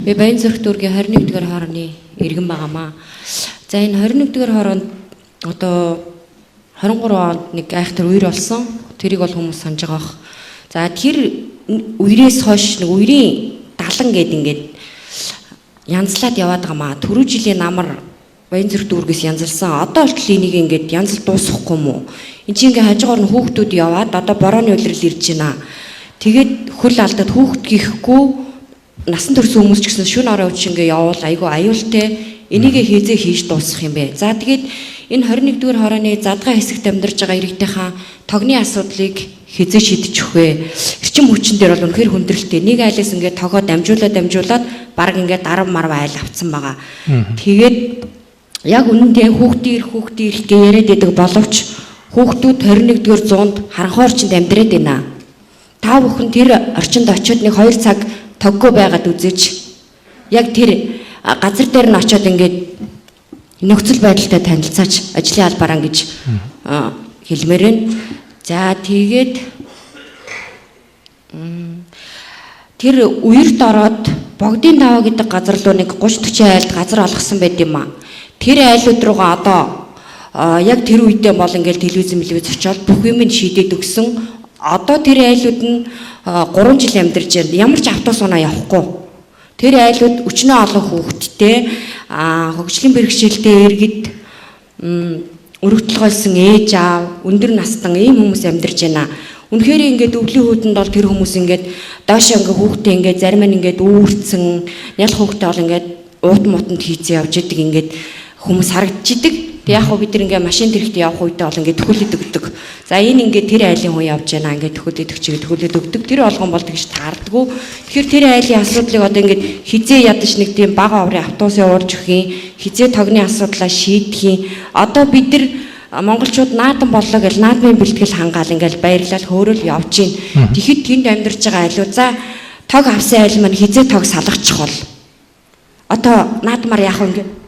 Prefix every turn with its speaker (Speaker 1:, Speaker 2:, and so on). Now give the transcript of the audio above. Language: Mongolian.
Speaker 1: Би Баянзүрх дүүргийн 21-р хорооны иргэн байгаамаа. За энэ 21-р хороонд одоо 23 онд нэг айхтар үер болсон. Тэрийг бол хүмүүс санаж байгаа бох. За тэр үерээс хойш нэг үерийн далан гээд ингээд янзлаад яваад байгаамаа. Түрүү жилийн намар Баянзүрх дүүргээс янзалсан. Одоо болтол энийг ингээд янзал дуусахгүй юм уу? Энд чинь ингээд хажуугаар нь хүүхдүүд яваад одоо борооны улирал ирж байна. Тэгээд хөл алдаад хүүхд гихгүй насан турш хүмүүс ч гэсэн шүн орой үуч ингээ явуул айгу аюултай энийгээ хийзээ хийж дуусгах юм бэ. За тэгээд энэ 21-р хорооны задгаа хэсэгт амьдарч байгаа иргэдийнхаа тогны асуудлыг хизээ шийдэж өгөх вэ? Эрчим хүчин дээр бол үнэхээр хүндрэлтэй. Нэг айлаас ингээ тогоо дамжуулаад баг ингээ дарав марв айл авцсан байгаа. Тэгээд яг үнэндээ хүүхдийн ирэх гэ яриад байдаг боловч хүүхдүүд 21-р зуунд харанхуй орчинд амьдраад байна. Та бүхэн тэр орчинд очиод нэг 2 цаг тоггүй байгаад үзэж яг тэр газар дээр нь очиод ингээд нөхцөл байдалтай танилцаач ажлын албаараа гэж хэлмээр байна. За тэгээд тэр үерт ороод богдын даваа гэдэг газар руу нэг 30-40 айлд газар олгосон байд юм аа. Тэр айлууд руугаа одоо яг тэр үедээ бол ингээд телевиз очиод бүх юм шийдээд өгсөн. Одоо тэр айлууд нь 3 жил амьдарч байна. Ямар ч автобус унаа явахгүй. Тэр айлууд өчнөө олон хүүхэдтэй хөгжлийн бэрхшээлтэй иргэд өргөдөлгөөлсөн ээж аав, өндөр настан ийм хүмүүс амьдарч байна. Үнэхээр ингээд өвлийн хүйтэнд бол тэр хүмүүс ингээд доош ингээ хүүхдээ ингээд зарим нь ингээд үүрцэн, нял хүүхдээ бол ингээд уут муутанд хийцэн явж идэг ингээд хүмүүс харагдчихдаг. Тэг яг бид нар ингээ машин тэрэгт явах үедээ бол ингээ төхөөлөд өгдөг. За энэ ингээ тэр айлын хүн явж байна ингээ төхөөлөд өгдөг. Тэр болгон бол тэгж таардаггүй. Тэгэхээр тэр айлын асуудлыг одоо ингээ хизээ ядаж нэг тийм бага оврын автобусын уурж өгөх, хизээ тогны асуудлаа шийдэх. Одоо бид нар монголчууд наадан боллоо гэж наадмын бэлтгэл хангаал ингээл баярлал хөөрөл явж гин. Тэгэхэд тэнд амьдарч байгаа айлуу за тог авсан айл маань хизээ тог салгачих бол. Одоо наадмаар яах вэ ингээ